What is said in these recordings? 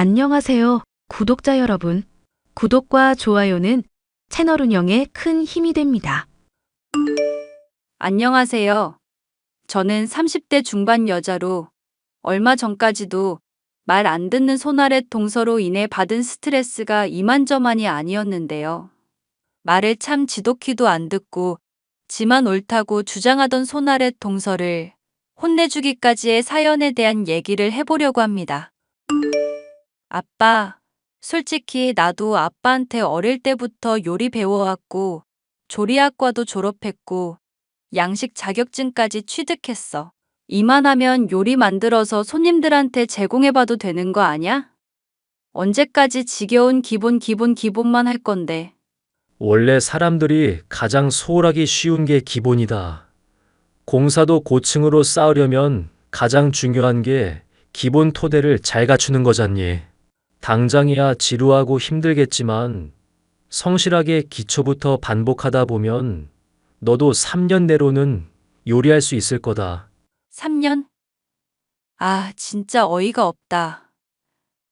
안녕하세요, 구독자 여러분. 구독과 좋아요는 채널 운영에 큰 힘이 됩니다. 안녕하세요. 저는 30대 중반 여자로 얼마 전까지도 말 안 듣는 손아랫 동서로 인해 받은 스트레스가 이만저만이 아니었는데요. 말을 참 지독히도 안 듣고 지만 옳다고 주장하던 손아랫 동서를 혼내주기까지의 사연에 대한 얘기를 해보려고 합니다. 아빠, 솔직히 나도 아빠한테 어릴 때부터 요리 배워왔고 조리학과도 졸업했고 양식 자격증까지 취득했어. 이만하면 요리 만들어서 손님들한테 제공해봐도 되는 거 아냐? 언제까지 지겨운 기본만 할 건데. 원래 사람들이 가장 소홀하기 쉬운 게 기본이다. 공사도 고층으로 쌓으려면 가장 중요한 게 기본 토대를 잘 갖추는 거잖니. 당장이야 지루하고 힘들겠지만 성실하게 기초부터 반복하다 보면 너도 3년 내로는 요리할 수 있을 거다. 3년? 아, 진짜 어이가 없다.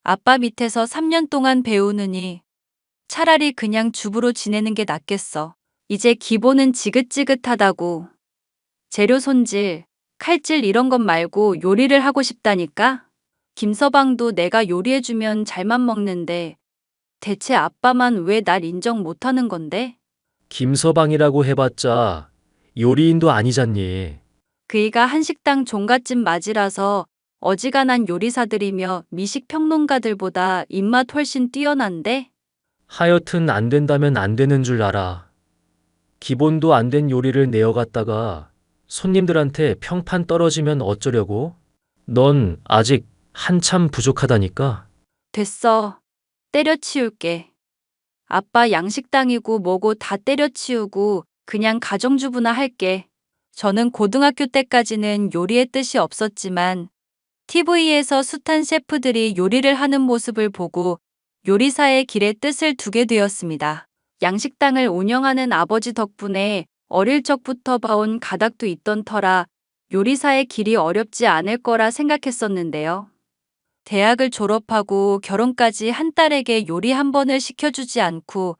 아빠 밑에서 3년 동안 배우느니 차라리 그냥 주부로 지내는 게 낫겠어. 이제 기본은 지긋지긋하다고. 재료 손질, 칼질 이런 것 말고 요리를 하고 싶다니까? 김서방도 내가 요리해주면 잘만 먹는데 대체 아빠만 왜 날 인정 못하는 건데? 김서방이라고 해봤자 요리인도 아니잖니. 그이가 한식당 종갓집 맞이라서 어지간한 요리사들이며 미식평론가들보다 입맛 훨씬 뛰어난데? 하여튼 안 된다면 안 되는 줄 알아. 기본도 안 된 요리를 내어갔다가 손님들한테 평판 떨어지면 어쩌려고? 넌 아직 한참 부족하다니까. 됐어. 때려치울게. 아빠 양식당이고 뭐고 다 때려치우고 그냥 가정주부나 할게. 저는 고등학교 때까지는 요리의 뜻이 없었지만 TV에서 숱한 셰프들이 요리를 하는 모습을 보고 요리사의 길에 뜻을 두게 되었습니다. 양식당을 운영하는 아버지 덕분에 어릴 적부터 봐온 가닥도 있던 터라 요리사의 길이 어렵지 않을 거라 생각했었는데요. 대학을 졸업하고 결혼까지 한 딸에게 요리 한 번을 시켜주지 않고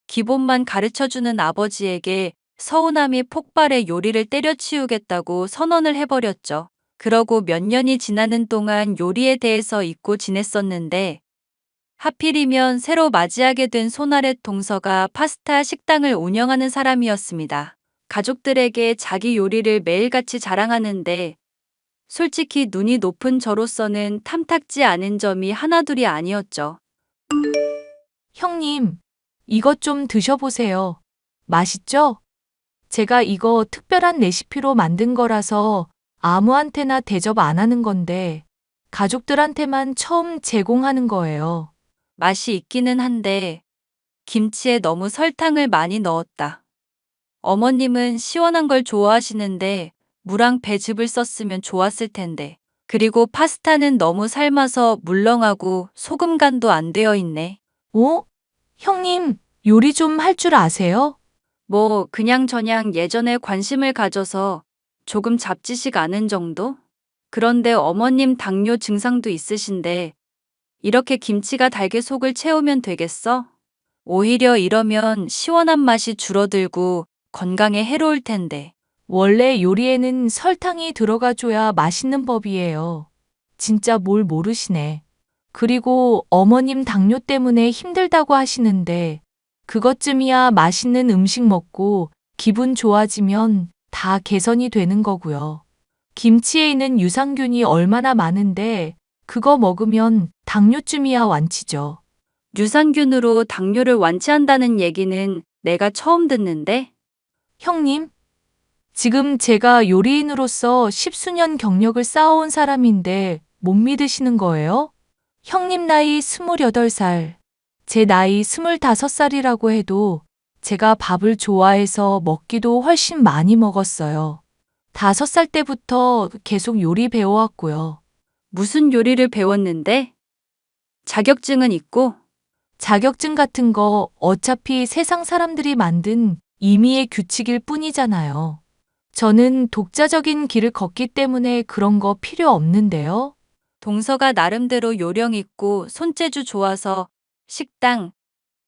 기본만 가르쳐주는 아버지에게 서운함이 폭발해 요리를 때려치우겠다고 선언을 해버렸죠. 그러고 몇 년이 지나는 동안 요리에 대해서 잊고 지냈었는데 하필이면 새로 맞이하게 된 손아랫 동서가 파스타 식당을 운영하는 사람이었습니다. 가족들에게 자기 요리를 매일같이 자랑하는데 솔직히 눈이 높은 저로서는 탐탁지 않은 점이 하나둘이 아니었죠. 형님, 이것 좀 드셔보세요. 맛있죠? 제가 이거 특별한 레시피로 만든 거라서 아무한테나 대접 안 하는 건데 가족들한테만 처음 제공하는 거예요. 맛이 있기는 한데 김치에 너무 설탕을 많이 넣었다. 어머님은 시원한 걸 좋아하시는데 무랑 배즙을 썼으면 좋았을 텐데. 그리고 파스타는 너무 삶아서 물렁하고 소금 간도 안 되어 있네. 오? 형님, 요리 좀 할 줄 아세요? 뭐 그냥저냥 예전에 관심을 가져서 조금 잡지식 아는 정도? 그런데 어머님 당뇨 증상도 있으신데 이렇게 김치가 달게 속을 채우면 되겠어? 오히려 이러면 시원한 맛이 줄어들고 건강에 해로울 텐데. 원래 요리에는 설탕이 들어가줘야 맛있는 법이에요. 진짜 뭘 모르시네. 그리고 어머님 당뇨 때문에 힘들다고 하시는데 그것쯤이야 맛있는 음식 먹고 기분 좋아지면 다 개선이 되는 거고요. 김치에 있는 유산균이 얼마나 많은데 그거 먹으면 당뇨쯤이야 완치죠. 유산균으로 당뇨를 완치한다는 얘기는 내가 처음 듣는데? 형님, 지금 제가 요리인으로서 십수년 경력을 쌓아온 사람인데 못 믿으시는 거예요? 형님 나이 28살, 제 나이 25살이라고 해도 제가 밥을 좋아해서 먹기도 훨씬 많이 먹었어요. 5살 때부터 계속 요리 배워왔고요. 무슨 요리를 배웠는데? 자격증은 있고? 자격증 같은 거 어차피 세상 사람들이 만든 임의의 규칙일 뿐이잖아요. 저는 독자적인 길을 걷기 때문에 그런 거 필요 없는데요. 동서가 나름대로 요령 있고 손재주 좋아서 식당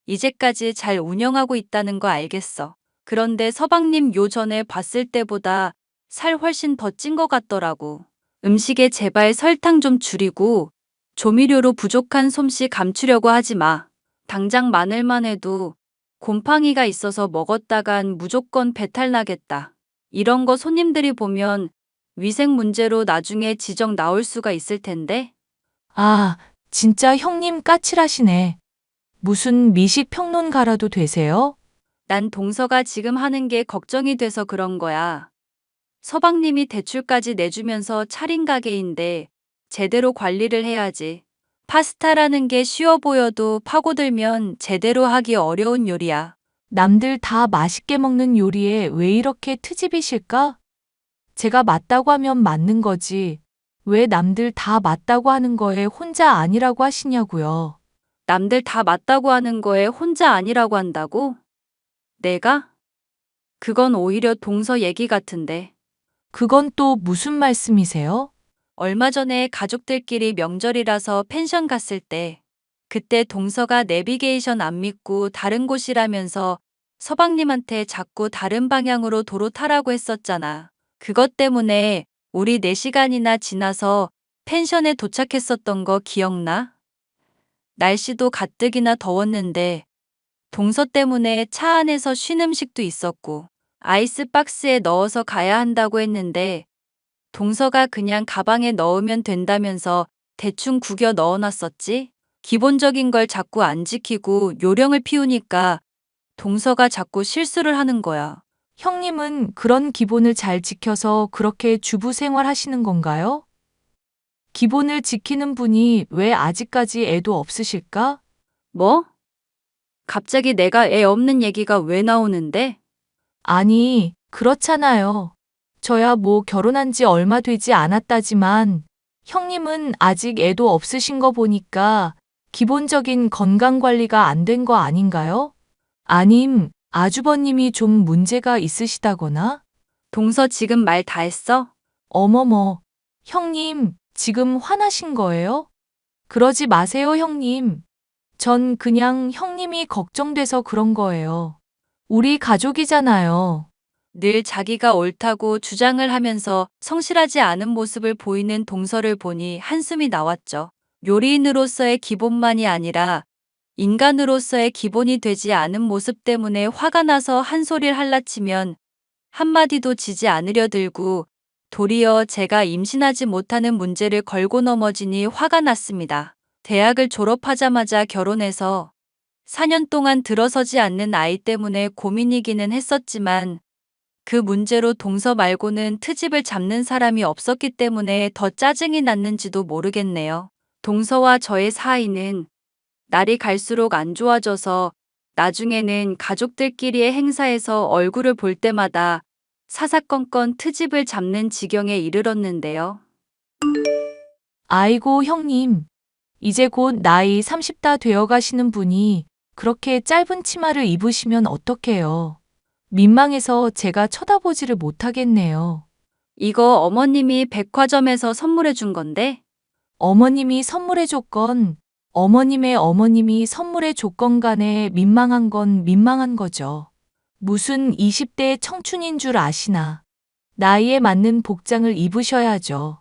이제까지 잘 운영하고 있다는 거 알겠어. 그런데 서방님 요전에 봤을 때보다 살 훨씬 더 찐 것 같더라고. 음식에 제발 설탕 좀 줄이고 조미료로 부족한 솜씨 감추려고 하지 마. 당장 마늘만 해도 곰팡이가 있어서 먹었다간 무조건 배탈 나겠다. 이런 거 손님들이 보면 위생 문제로 나중에 지적 나올 수가 있을 텐데. 아, 진짜 형님 까칠하시네. 무슨 미식 평론가라도 되세요? 난 동서가 지금 하는 게 걱정이 돼서 그런 거야. 서방님이 대출까지 내주면서 차린 가게인데 제대로 관리를 해야지. 파스타라는 게 쉬워 보여도 파고들면 제대로 하기 어려운 요리야. 남들 다 맛있게 먹는 요리에 왜 이렇게 트집이실까? 제가 맞다고 하면 맞는 거지. 왜 남들 다 맞다고 하는 거에 혼자 아니라고 하시냐고요. 남들 다 맞다고 하는 거에 혼자 아니라고 한다고? 내가? 그건 오히려 동서 얘기 같은데. 그건 또 무슨 말씀이세요? 얼마 전에 가족들끼리 명절이라서 펜션 갔을 때 그때 동서가 내비게이션 안 믿고 다른 곳이라면서 서방님한테 자꾸 다른 방향으로 도로 타라고 했었잖아. 그것 때문에 우리 4시간이나 지나서 펜션에 도착했었던 거 기억나? 날씨도 가뜩이나 더웠는데 동서 때문에 차 안에서 쉰 음식도 있었고 아이스박스에 넣어서 가야 한다고 했는데 동서가 그냥 가방에 넣으면 된다면서 대충 구겨 넣어놨었지? 기본적인 걸 자꾸 안 지키고 요령을 피우니까 동서가 자꾸 실수를 하는 거야. 형님은 그런 기본을 잘 지켜서 그렇게 주부 생활 하시는 건가요? 기본을 지키는 분이 왜 아직까지 애도 없으실까? 뭐? 갑자기 내가 애 없는 얘기가 왜 나오는데? 아니, 그렇잖아요. 저야 뭐 결혼한 지 얼마 되지 않았다지만 형님은 아직 애도 없으신 거 보니까 기본적인 건강 관리가 안 된 거 아닌가요? 아님, 아주버님이 좀 문제가 있으시다거나? 동서 지금 말 다 했어? 어머머, 형님, 지금 화나신 거예요? 그러지 마세요, 형님. 전 그냥 형님이 걱정돼서 그런 거예요. 우리 가족이잖아요. 늘 자기가 옳다고 주장을 하면서 성실하지 않은 모습을 보이는 동서를 보니 한숨이 나왔죠. 요리인으로서의 기본만이 아니라 인간으로서의 기본이 되지 않은 모습 때문에 화가 나서 한 소리를 할라치면 한마디도 지지 않으려 들고 도리어 제가 임신하지 못하는 문제를 걸고 넘어지니 화가 났습니다. 대학을 졸업하자마자 결혼해서 4년 동안 들어서지 않는 아이 때문에 고민이기는 했었지만 그 문제로 동서 말고는 트집을 잡는 사람이 없었기 때문에 더 짜증이 났는지도 모르겠네요. 동서와 저의 사이는 날이 갈수록 안 좋아져서 나중에는 가족들끼리의 행사에서 얼굴을 볼 때마다 사사건건 트집을 잡는 지경에 이르렀는데요. 아이고, 형님. 이제 곧 나이 30다 되어 가시는 분이 그렇게 짧은 치마를 입으시면 어떡해요. 민망해서 제가 쳐다보지를 못하겠네요. 이거 어머님이 백화점에서 선물해 준 건데 어머님이 선물해 줬건 어머님의 어머님이 선물해 줬건 간에 민망한 건 민망한 거죠. 무슨 20대 청춘인 줄 아시나. 나이에 맞는 복장을 입으셔야죠.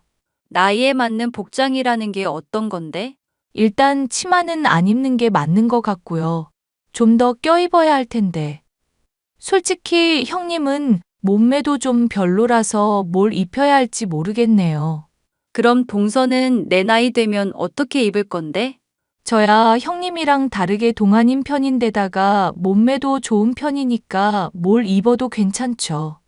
나이에 맞는 복장이라는 게 어떤 건데? 일단 치마는 안 입는 게 맞는 것 같고요. 좀 더 껴입어야 할 텐데. 솔직히 형님은 몸매도 좀 별로라서 뭘 입혀야 할지 모르겠네요. 그럼 동서는 내 나이 되면 어떻게 입을 건데? 저야 형님이랑 다르게 동안인 편인데다가 몸매도 좋은 편이니까 뭘 입어도 괜찮죠.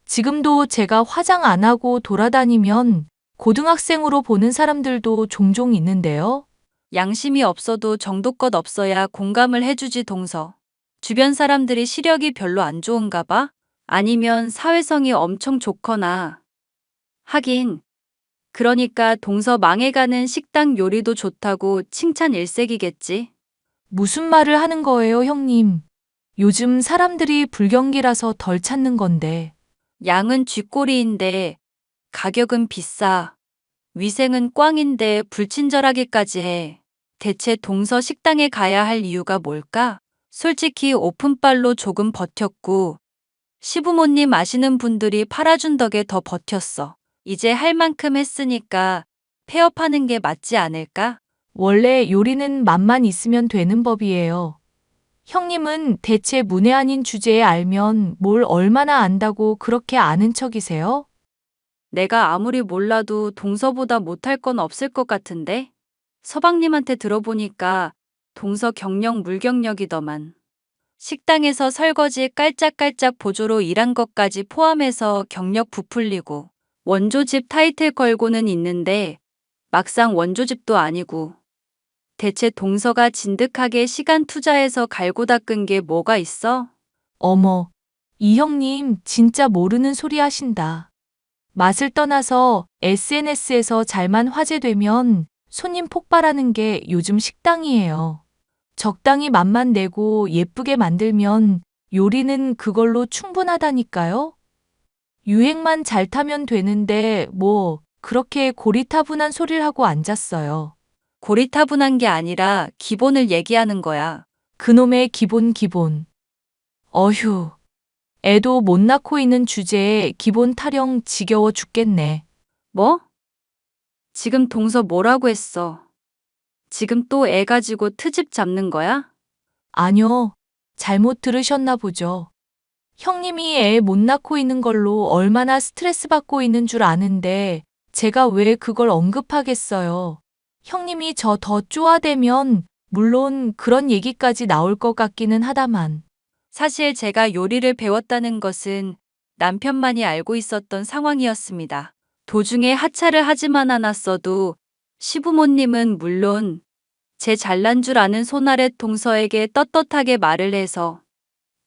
지금도 제가 화장 안 하고 돌아다니면 고등학생으로 보는 사람들도 종종 있는데요. 양심이 없어도 정도껏 없어야 공감을 해주지 동서. 주변 사람들이 시력이 별로 안 좋은가 봐? 아니면 사회성이 엄청 좋거나. 하긴. 그러니까 동서 망해가는 식당 요리도 좋다고 칭찬 일색이겠지. 무슨 말을 하는 거예요, 형님? 요즘 사람들이 불경기라서 덜 찾는 건데. 양은 쥐꼬리인데 가격은 비싸. 위생은 꽝인데 불친절하기까지 해. 대체 동서 식당에 가야 할 이유가 뭘까? 솔직히 오픈빨로 조금 버텼고, 시부모님 아시는 분들이 팔아준 덕에 더 버텼어. 이제 할 만큼 했으니까 폐업하는 게 맞지 않을까? 원래 요리는 맛만 있으면 되는 법이에요. 형님은 대체 문외 아닌 주제에 알면 뭘 얼마나 안다고 그렇게 아는 척이세요? 내가 아무리 몰라도 동서보다 못할 건 없을 것 같은데? 서방님한테 들어보니까 동서 경력 물경력이더만. 식당에서 설거지 깔짝깔짝 보조로 일한 것까지 포함해서 경력 부풀리고 원조집 타이틀 걸고는 있는데 막상 원조집도 아니고 대체 동서가 진득하게 시간 투자해서 갈고 닦은 게 뭐가 있어? 어머, 이 형님 진짜 모르는 소리 하신다. 맛을 떠나서 SNS에서 잘만 화제되면 손님 폭발하는 게 요즘 식당이에요. 적당히 맛만 내고 예쁘게 만들면 요리는 그걸로 충분하다니까요? 유행만 잘 타면 되는데 뭐 그렇게 고리타분한 소리를 하고 앉았어요. 고리타분한 게 아니라 기본을 얘기하는 거야. 그놈의 기본. 어휴, 애도 못 낳고 있는 주제에 기본 타령 지겨워 죽겠네. 뭐? 지금 동서 뭐라고 했어? 지금 또 애 가지고 트집 잡는 거야? 아뇨, 잘못 들으셨나 보죠. 형님이 애 못 낳고 있는 걸로 얼마나 스트레스 받고 있는 줄 아는데 제가 왜 그걸 언급하겠어요. 형님이 저 더 쪼아대면 물론 그런 얘기까지 나올 것 같기는 하다만. 사실 제가 요리를 배웠다는 것은 남편만이 알고 있었던 상황이었습니다. 도중에 하차를 하지만 않았어도 시부모님은 물론 제 잘난 줄 아는 손아래 동서에게 떳떳하게 말을 해서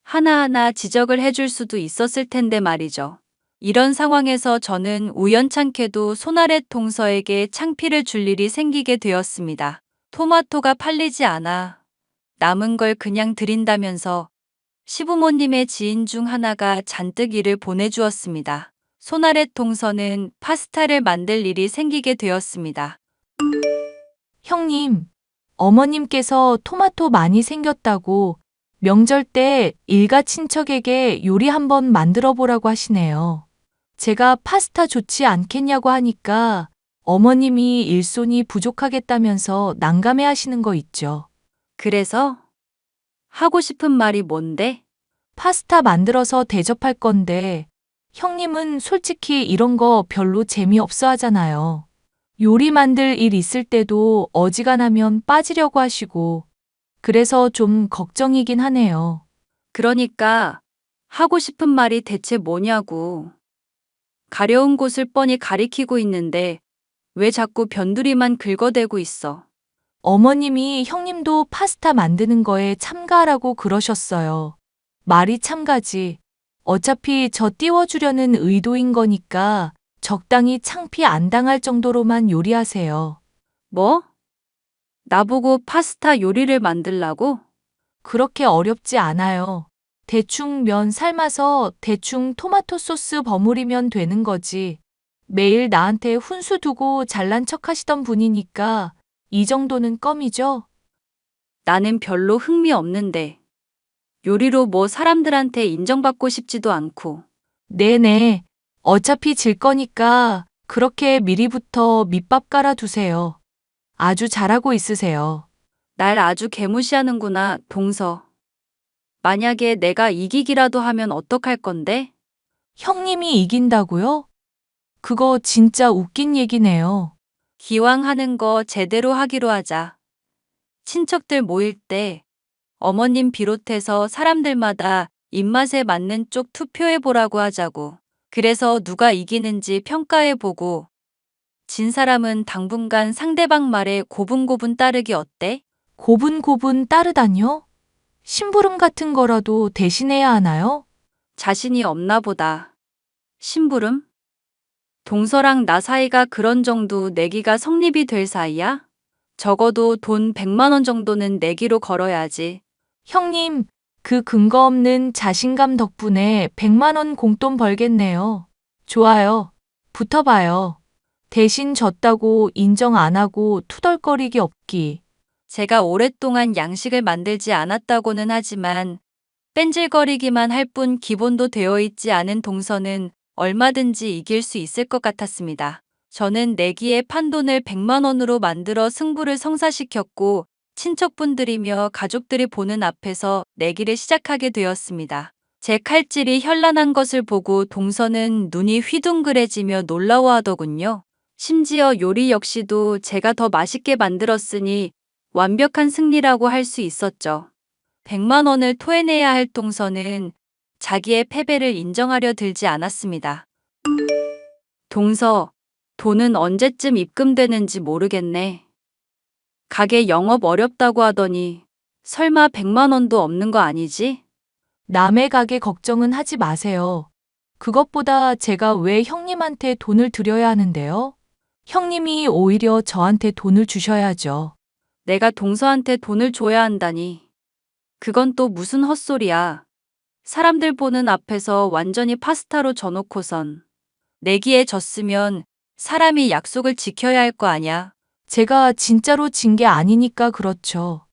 하나하나 지적을 해줄 수도 있었을 텐데 말이죠. 이런 상황에서 저는 우연찮게도 손아래 동서에게 창피를 줄 일이 생기게 되었습니다. 토마토가 팔리지 않아 남은 걸 그냥 드린다면서 시부모님의 지인 중 하나가 잔뜩 일을 보내주었습니다. 손아래 동서는 파스타를 만들 일이 생기게 되었습니다. 형님, 어머님께서 토마토 많이 생겼다고 명절 때 일가 친척에게 요리 한번 만들어 보라고 하시네요. 제가 파스타 좋지 않겠냐고 하니까 어머님이 일손이 부족하겠다면서 난감해 하시는 거 있죠. 그래서 하고 싶은 말이 뭔데? 파스타 만들어서 대접할 건데 형님은 솔직히 이런 거 별로 재미없어 하잖아요. 요리 만들 일 있을 때도 어지간하면 빠지려고 하시고 그래서 좀 걱정이긴 하네요. 그러니까 하고 싶은 말이 대체 뭐냐고. 가려운 곳을 뻔히 가리키고 있는데 왜 자꾸 변두리만 긁어대고 있어. 어머님이 형님도 파스타 만드는 거에 참가하라고 그러셨어요. 말이 참가지. 어차피 저 띄워주려는 의도인 거니까 적당히 창피 안 당할 정도로만 요리하세요. 뭐? 나보고 파스타 요리를 만들라고? 그렇게 어렵지 않아요. 대충 면 삶아서 대충 토마토 소스 버무리면 되는 거지. 매일 나한테 훈수 두고 잘난 척 하시던 분이니까 이 정도는 껌이죠? 나는 별로 흥미 없는데. 요리로 뭐 사람들한테 인정받고 싶지도 않고. 네네. 어차피 질 거니까 그렇게 미리부터 밑밥 깔아두세요. 아주 잘하고 있으세요. 날 아주 개무시하는구나, 동서. 만약에 내가 이기기라도 하면 어떡할 건데? 형님이 이긴다고요? 그거 진짜 웃긴 얘기네요. 기왕 하는 거 제대로 하기로 하자. 친척들 모일 때 어머님 비롯해서 사람들마다 입맛에 맞는 쪽 투표해보라고 하자고. 그래서 누가 이기는지 평가해보고 진 사람은 당분간 상대방 말에 고분고분 따르기 어때? 고분고분 따르다뇨? 심부름 같은 거라도 대신해야 하나요? 자신이 없나 보다. 심부름? 동서랑 나 사이가 그런 정도 내기가 성립이 될 사이야? 적어도 돈 100만 원 정도는 내기로 걸어야지. 형님, 그 근거 없는 자신감 덕분에 100만 원 공돈 벌겠네요. 좋아요. 붙어봐요. 대신 졌다고 인정 안 하고 투덜거리기 없기. 제가 오랫동안 양식을 만들지 않았다고는 하지만 뺀질거리기만 할 뿐 기본도 되어 있지 않은 동서는 얼마든지 이길 수 있을 것 같았습니다. 저는 내기의 판돈을 100만 원으로 만들어 승부를 성사시켰고 친척분들이며 가족들이 보는 앞에서 내기를 시작하게 되었습니다. 제 칼질이 현란한 것을 보고 동서는 눈이 휘둥그레지며 놀라워하더군요. 심지어 요리 역시도 제가 더 맛있게 만들었으니 완벽한 승리라고 할 수 있었죠. 100만 원을 토해내야 할 동서는 자기의 패배를 인정하려 들지 않았습니다. 동서, 돈은 언제쯤 입금되는지 모르겠네. 가게 영업 어렵다고 하더니 설마 100만 원도 없는 거 아니지? 남의 가게 걱정은 하지 마세요. 그것보다 제가 왜 형님한테 돈을 드려야 하는데요? 형님이 오히려 저한테 돈을 주셔야죠. 내가 동서한테 돈을 줘야 한다니. 그건 또 무슨 헛소리야. 사람들 보는 앞에서 완전히 파스타로 져놓고선 내기에 졌으면 사람이 약속을 지켜야 할 거 아냐. 제가 진짜로 진 게 아니니까 그렇죠.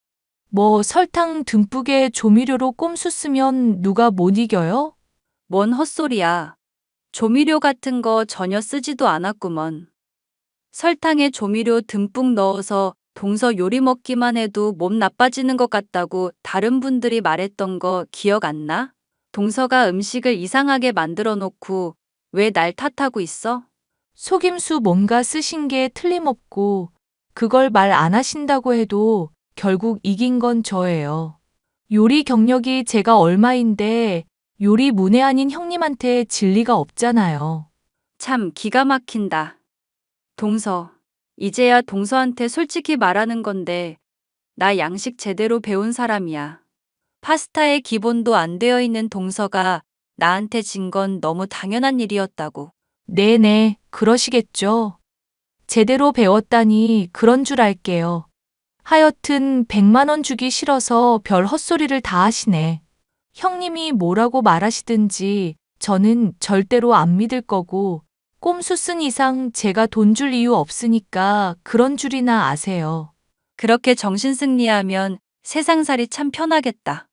뭐 설탕 듬뿍에 조미료로 꼼수 쓰면 누가 못 이겨요? 뭔 헛소리야. 조미료 같은 거 전혀 쓰지도 않았구먼. 설탕에 조미료 듬뿍 넣어서 동서 요리 먹기만 해도 몸 나빠지는 것 같다고 다른 분들이 말했던 거 기억 안 나? 동서가 음식을 이상하게 만들어 놓고 왜 날 탓하고 있어? 속임수 뭔가 쓰신 게 틀림없고 그걸 말 안 하신다고 해도 결국 이긴 건 저예요. 요리 경력이 제가 얼마인데 요리 문외한인 형님한테 질 리가 없잖아요. 참 기가 막힌다. 동서, 이제야 동서한테 솔직히 말하는 건데 나 양식 제대로 배운 사람이야. 파스타의 기본도 안 되어 있는 동서가 나한테 진 건 너무 당연한 일이었다고. 네네, 그러시겠죠. 제대로 배웠다니 그런 줄 알게요. 하여튼 100만 원 주기 싫어서 별 헛소리를 다 하시네. 형님이 뭐라고 말하시든지 저는 절대로 안 믿을 거고 꼼수 쓴 이상 제가 돈 줄 이유 없으니까 그런 줄이나 아세요. 그렇게 정신승리하면 세상살이 참 편하겠다.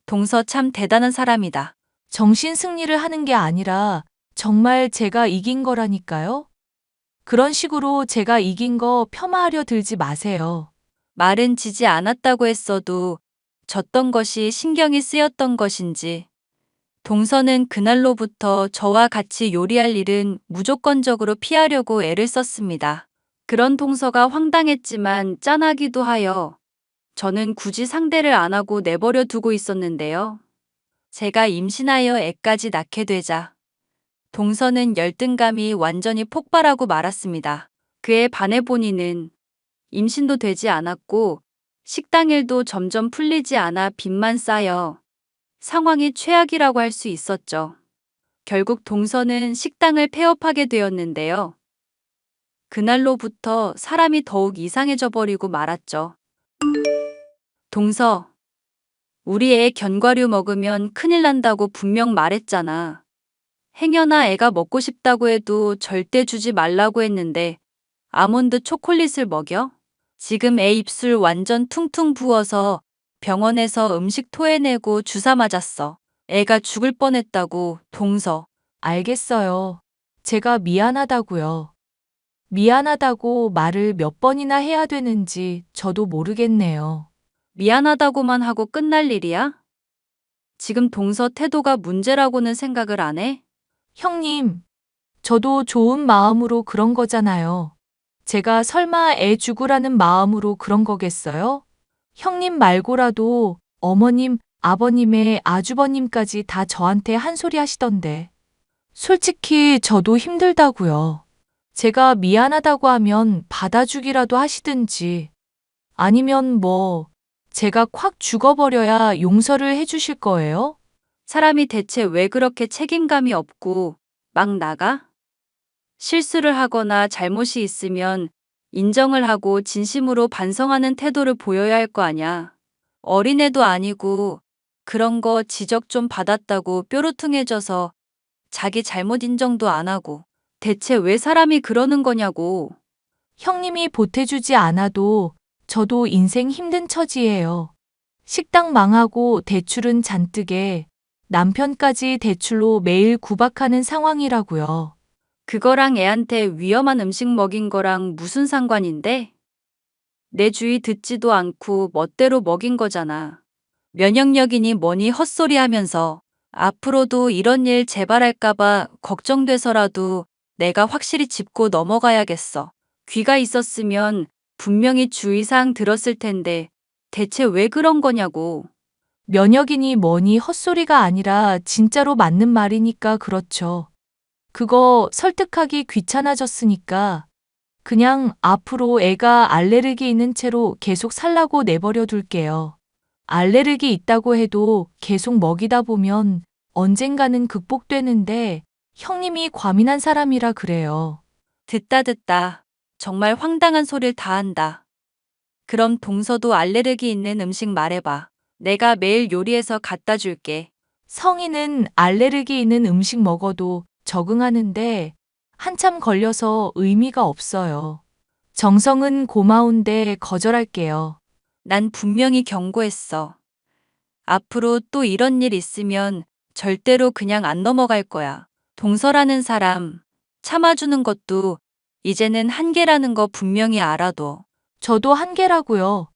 동서 참 대단한 사람이다. 정신 승리를 하는 게 아니라 정말 제가 이긴 거라니까요. 그런 식으로 제가 이긴 거 폄하하려 들지 마세요. 말은 지지 않았다고 했어도 졌던 것이 신경이 쓰였던 것인지 동서는 그날로부터 저와 같이 요리할 일은 무조건적으로 피하려고 애를 썼습니다. 그런 동서가 황당했지만 짠하기도 하여 저는 굳이 상대를 안 하고 내버려 두고 있었는데요. 제가 임신하여 애까지 낳게 되자 동서는 열등감이 완전히 폭발하고 말았습니다. 그에 반해 본인은 임신도 되지 않았고 식당 일도 점점 풀리지 않아 빚만 쌓여 상황이 최악이라고 할 수 있었죠. 결국 동서는 식당을 폐업하게 되었는데요. 그날로부터 사람이 더욱 이상해져 버리고 말았죠. 동서, 우리 애 견과류 먹으면 큰일 난다고 분명 말했잖아. 행여나 애가 먹고 싶다고 해도 절대 주지 말라고 했는데 아몬드 초콜릿을 먹여? 지금 애 입술 완전 퉁퉁 부어서 병원에서 음식 토해내고 주사 맞았어. 애가 죽을 뻔했다고, 동서. 알겠어요. 제가 미안하다고요. 미안하다고 말을 몇 번이나 해야 되는지 저도 모르겠네요. 미안하다고만 하고 끝날 일이야? 지금 동서 태도가 문제라고는 생각을 안 해? 형님, 저도 좋은 마음으로 그런 거잖아요. 제가 설마 애 죽으라는 마음으로 그런 거겠어요? 형님 말고라도 어머님, 아버님의 아주버님까지 다 저한테 한 소리 하시던데. 솔직히 저도 힘들다고요. 제가 미안하다고 하면 받아주기라도 하시든지 아니면 뭐 제가 콱 죽어버려야 용서를 해주실 거예요? 사람이 대체 왜 그렇게 책임감이 없고 막 나가? 실수를 하거나 잘못이 있으면 인정을 하고 진심으로 반성하는 태도를 보여야 할 거 아냐. 어린애도 아니고 그런 거 지적 좀 받았다고 뾰루퉁해져서 자기 잘못 인정도 안 하고 대체 왜 사람이 그러는 거냐고. 형님이 보태주지 않아도 저도 인생 힘든 처지예요. 식당 망하고 대출은 잔뜩에 남편까지 대출로 매일 구박하는 상황이라고요. 그거랑 애한테 위험한 음식 먹인 거랑 무슨 상관인데? 내 주의 듣지도 않고 멋대로 먹인 거잖아. 면역력이니 뭐니 헛소리 하면서 앞으로도 이런 일 재발할까봐 걱정돼서라도 내가 확실히 짚고 넘어가야겠어. 귀가 있었으면 분명히 주의사항 들었을 텐데 대체 왜 그런 거냐고. 면역이니 뭐니 헛소리가 아니라 진짜로 맞는 말이니까 그렇죠. 그거 설득하기 귀찮아졌으니까 그냥 앞으로 애가 알레르기 있는 채로 계속 살라고 내버려 둘게요. 알레르기 있다고 해도 계속 먹이다 보면 언젠가는 극복되는데 형님이 과민한 사람이라 그래요. 듣다. 정말 황당한 소리를 다 한다. 그럼 동서도 알레르기 있는 음식 말해봐. 내가 매일 요리해서 갖다 줄게. 성인은 알레르기 있는 음식 먹어도 적응하는데 한참 걸려서 의미가 없어요. 정성은 고마운데 거절할게요. 난 분명히 경고했어. 앞으로 또 이런 일 있으면 절대로 그냥 안 넘어갈 거야. 동서라는 사람 참아주는 것도 이제는 한계라는 거 분명히 알아둬. 저도 한계라고요.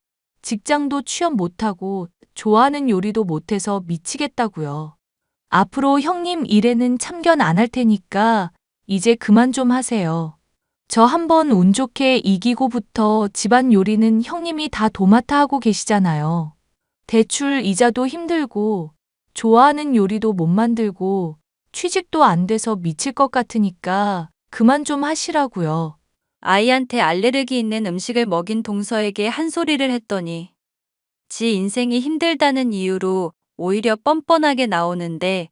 직장도 취업 못하고 좋아하는 요리도 못해서 미치겠다고요. 앞으로 형님 일에는 참견 안 할 테니까 이제 그만 좀 하세요. 저 한번 운 좋게 이기고부터 집안 요리는 형님이 다 도맡아 하고 계시잖아요. 대출 이자도 힘들고 좋아하는 요리도 못 만들고 취직도 안 돼서 미칠 것 같으니까 그만 좀 하시라고요. 아이한테 알레르기 있는 음식을 먹인 동서에게 한 소리를 했더니 지 인생이 힘들다는 이유로 오히려 뻔뻔하게 나오는데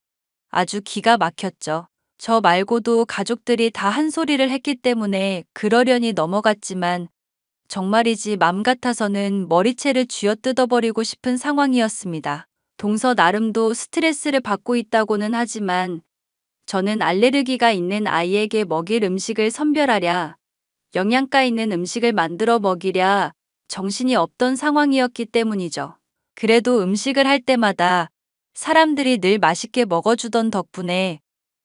아주 기가 막혔죠. 저 말고도 가족들이 다 한 소리를 했기 때문에 그러려니 넘어갔지만 정말이지 맘 같아서는 머리채를 쥐어뜯어버리고 싶은 상황이었습니다. 동서 나름도 스트레스를 받고 있다고는 하지만 저는 알레르기가 있는 아이에게 먹일 음식을 선별하랴, 영양가 있는 음식을 만들어 먹이랴 정신이 없던 상황이었기 때문이죠. 그래도 음식을 할 때마다 사람들이 늘 맛있게 먹어주던 덕분에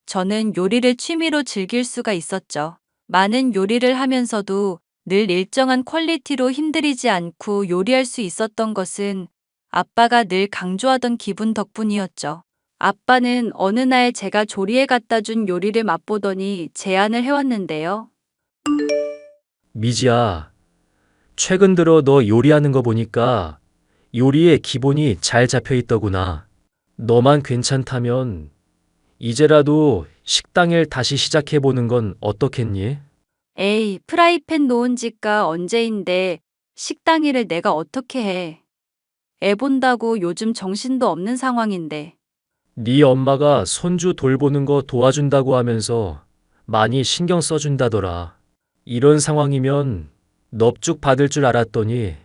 저는 요리를 취미로 즐길 수가 있었죠. 많은 요리를 하면서도 늘 일정한 퀄리티로 힘들이지 않고 요리할 수 있었던 것은 아빠가 늘 강조하던 기분 덕분이었죠. 아빠는 어느 날 제가 조리해 갖다 준 요리를 맛보더니 제안을 해왔는데요. 미지야, 최근 들어 너 요리하는 거 보니까 요리의 기본이 잘 잡혀 있더구나. 너만 괜찮다면 이제라도 식당일 다시 시작해보는 건 어떻겠니? 에이, 프라이팬 놓은 지가 언제인데 식당 일을 내가 어떻게 해. 애 본다고 요즘 정신도 없는 상황인데. 네 엄마가 손주 돌보는 거 도와준다고 하면서 많이 신경 써준다더라. 이런 상황이면 넙죽 받을 줄 알았더니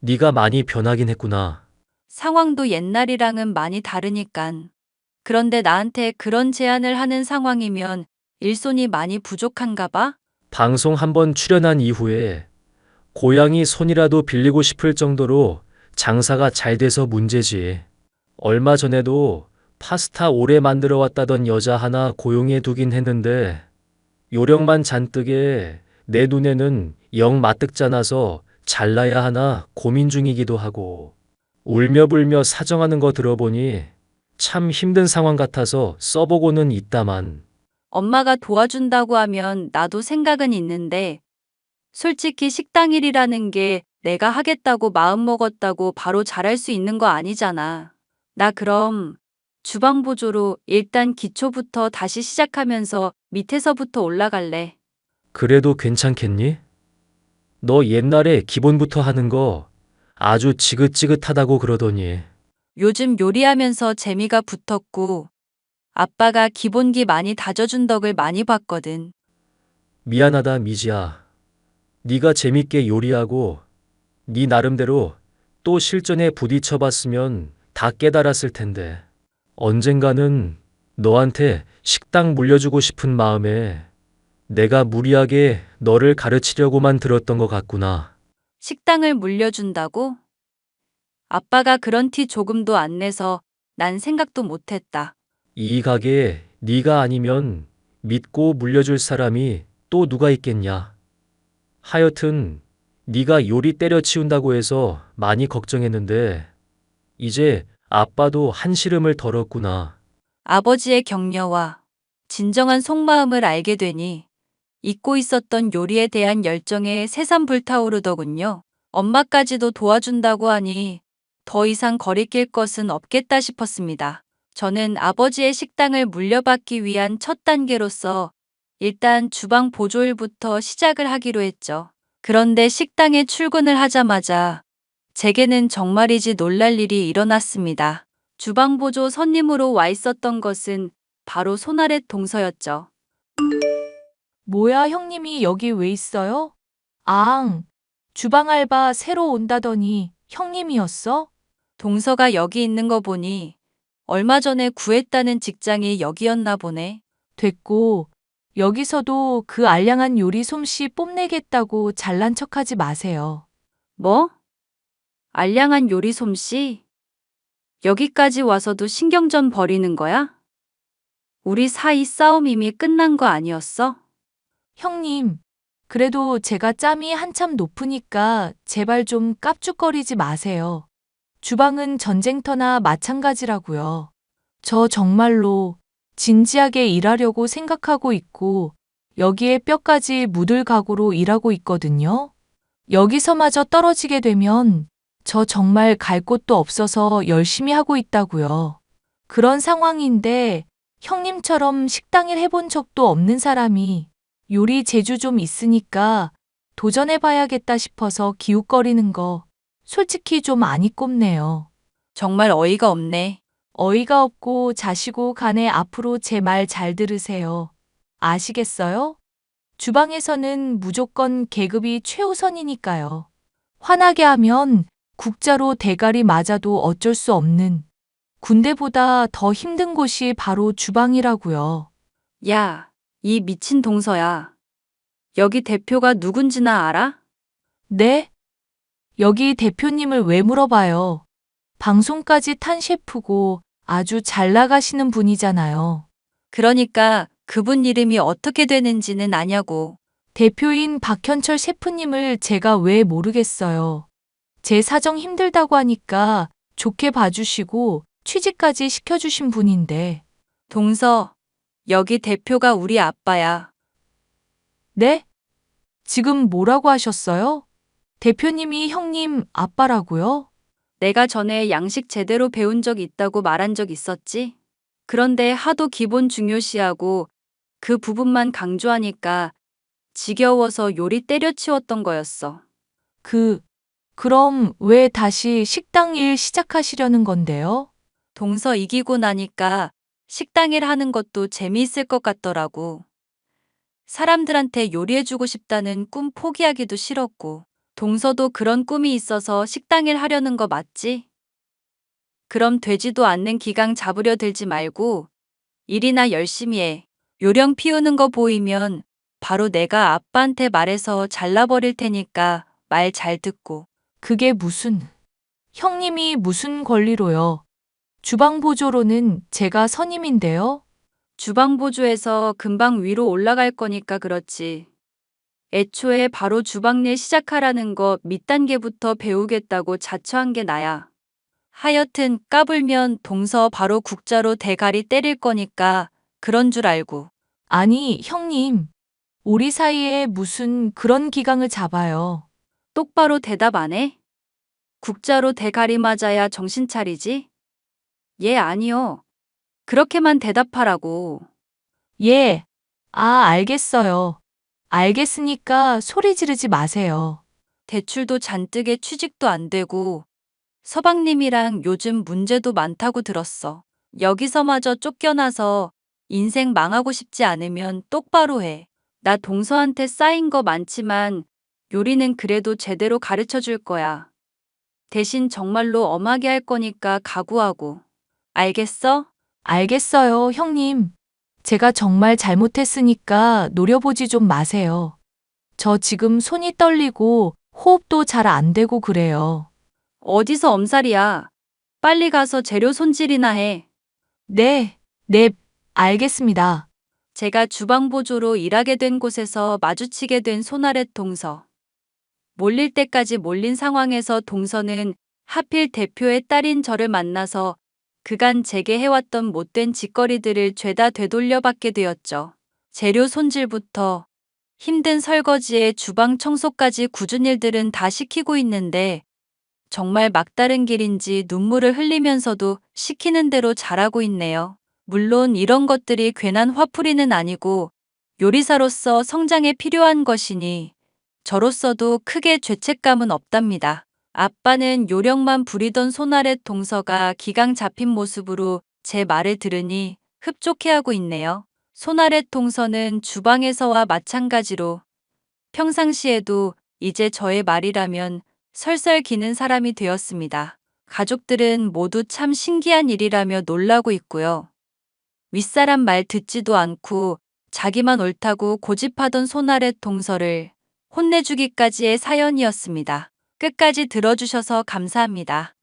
네가 많이 변하긴 했구나. 상황도 옛날이랑은 많이 다르니깐. 그런데 나한테 그런 제안을 하는 상황이면 일손이 많이 부족한가 봐? 방송 한번 출연한 이후에 고양이 손이라도 빌리고 싶을 정도로 장사가 잘 돼서 문제지. 얼마 전에도 파스타 오래 만들어 왔다던 여자 하나 고용해 두긴 했는데 요령만 잔뜩에 내 눈에는 영 마뜩잖아서 잘라야 하나 고민 중이기도 하고 울며불며 사정하는 거 들어보니 참 힘든 상황 같아서 써보고는 있다만 엄마가 도와준다고 하면 나도 생각은 있는데 솔직히 식당 일이라는 게 내가 하겠다고 마음먹었다고 바로 잘할 수 있는 거 아니잖아. 나 그럼 주방 보조로 일단 기초부터 다시 시작하면서 밑에서부터 올라갈래. 그래도 괜찮겠니? 너 옛날에 기본부터 하는 거 아주 지긋지긋하다고 그러더니 요즘 요리하면서 재미가 붙었고 아빠가 기본기 많이 다져준 덕을 많이 봤거든. 미안하다 미지야. 네가 재밌게 요리하고 네 나름대로 또 실전에 부딪혀봤으면 다 깨달았을 텐데 언젠가는 너한테 식당 물려주고 싶은 마음에 내가 무리하게 너를 가르치려고만 들었던 것 같구나. 식당을 물려준다고? 아빠가 그런 티 조금도 안 내서 난 생각도 못했다. 이 가게에 네가 아니면 믿고 물려줄 사람이 또 누가 있겠냐. 하여튼 네가 요리 때려치운다고 해서 많이 걱정했는데 이제 아빠도 한시름을 덜었구나. 아버지의 격려와 진정한 속마음을 알게 되니 잊고 있었던 요리에 대한 열정에 새삼 불타오르더군요. 엄마까지도 도와준다고 하니 더 이상 거리낄 것은 없겠다 싶었습니다. 저는 아버지의 식당을 물려받기 위한 첫 단계로서 일단 주방 보조일부터 시작을 하기로 했죠. 그런데 식당에 출근을 하자마자 제게는 정말이지 놀랄 일이 일어났습니다. 주방 보조 손님으로 와 있었던 것은 바로 손아래 동서였죠. 뭐야, 형님이 여기 왜 있어요? 앙, 주방 알바 새로 온다더니 형님이었어? 동서가 여기 있는 거 보니 얼마 전에 구했다는 직장이 여기였나 보네. 됐고, 여기서도 그 알량한 요리 솜씨 뽐내겠다고 잘난 척하지 마세요. 뭐? 알량한 요리 솜씨? 여기까지 와서도 신경전 버리는 거야? 우리 사이 싸움 이미 끝난 거 아니었어? 형님, 그래도 제가 짬이 한참 높으니까 제발 좀 깝죽거리지 마세요. 주방은 전쟁터나 마찬가지라고요. 저 정말로 진지하게 일하려고 생각하고 있고 여기에 뼈까지 묻을 각오로 일하고 있거든요. 여기서마저 떨어지게 되면 저 정말 갈 곳도 없어서 열심히 하고 있다고요. 그런 상황인데 형님처럼 식당일 해본 적도 없는 사람이 요리 재주 좀 있으니까 도전해봐야겠다 싶어서 기웃거리는 거 솔직히 좀 많이 꼽네요. 정말 어이가 없네. 어이가 없고 자시고 간에 앞으로 제 말 잘 들으세요. 아시겠어요? 주방에서는 무조건 계급이 최우선이니까요. 화나게 하면 국자로 대가리 맞아도 어쩔 수 없는 군대보다 더 힘든 곳이 바로 주방이라고요. 야, 이 미친 동서야. 여기 대표가 누군지나 알아? 네? 여기 대표님을 왜 물어봐요? 방송까지 탄 셰프고 아주 잘 나가시는 분이잖아요. 그러니까 그분 이름이 어떻게 되는지는 아냐고. 대표인 박현철 셰프님을 제가 왜 모르겠어요. 제 사정 힘들다고 하니까 좋게 봐주시고 취직까지 시켜주신 분인데. 동서, 여기 대표가 우리 아빠야. 네? 지금 뭐라고 하셨어요? 대표님이 형님 아빠라고요? 내가 전에 양식 제대로 배운 적 있다고 말한 적 있었지? 그런데 하도 기본 중요시하고 그 부분만 강조하니까 지겨워서 요리 때려치웠던 거였어. 그럼 왜 다시 식당 일 시작하시려는 건데요? 동서 이기고 나니까 식당 일 하는 것도 재미있을 것 같더라고. 사람들한테 요리해주고 싶다는 꿈 포기하기도 싫었고. 동서도 그런 꿈이 있어서 식당 일 하려는 거 맞지? 그럼 되지도 않는 기강 잡으려 들지 말고 일이나 열심히 해. 요령 피우는 거 보이면 바로 내가 아빠한테 말해서 잘라버릴 테니까 말 잘 듣고. 그게 형님이 무슨 권리로요? 주방 보조로는 제가 선임인데요? 주방 보조에서 금방 위로 올라갈 거니까 그렇지. 애초에 바로 주방 일 시작하라는 거 밑단계부터 배우겠다고 자처한 게 나야. 하여튼 까불면 동서 바로 국자로 대가리 때릴 거니까 그런 줄 알고. 아니, 형님. 우리 사이에 무슨 그런 기강을 잡아요. 똑바로 대답 안 해? 국자로 대가리 맞아야 정신 차리지? 예, 아니요. 그렇게만 대답하라고. 예. 알겠어요. 알겠으니까 소리 지르지 마세요. 대출도 잔뜩에 취직도 안 되고 서방님이랑 요즘 문제도 많다고 들었어. 여기서마저 쫓겨나서 인생 망하고 싶지 않으면 똑바로 해. 나 동서한테 쌓인 거 많지만 요리는 그래도 제대로 가르쳐 줄 거야. 대신 정말로 엄하게 할 거니까 각오하고. 알겠어? 알겠어요, 형님. 제가 정말 잘못했으니까 노려보지 좀 마세요. 저 지금 손이 떨리고 호흡도 잘 안 되고 그래요. 어디서 엄살이야. 빨리 가서 재료 손질이나 해. 네, 네, 알겠습니다. 제가 주방 보조로 일하게 된 곳에서 마주치게 된 손아랫 동서. 몰릴 때까지 몰린 상황에서 동서는 하필 대표의 딸인 저를 만나서 그간 제게 해왔던 못된 짓거리들을 죄다 되돌려 받게 되었죠. 재료 손질부터 힘든 설거지에 주방 청소까지 굳은 일들은 다 시키고 있는데 정말 막다른 길인지 눈물을 흘리면서도 시키는 대로 잘하고 있네요. 물론 이런 것들이 괜한 화풀이는 아니고 요리사로서 성장에 필요한 것이니 저로서도 크게 죄책감은 없답니다. 아빠는 요령만 부리던 손아랫 동서가 기강 잡힌 모습으로 제 말을 들으니 흡족해하고 있네요. 손아랫 동서는 주방에서와 마찬가지로 평상시에도 이제 저의 말이라면 설설 기는 사람이 되었습니다. 가족들은 모두 참 신기한 일이라며 놀라고 있고요. 윗사람 말 듣지도 않고 자기만 옳다고 고집하던 손아랫 동서를 혼내주기까지의 사연이었습니다. 끝까지 들어주셔서 감사합니다.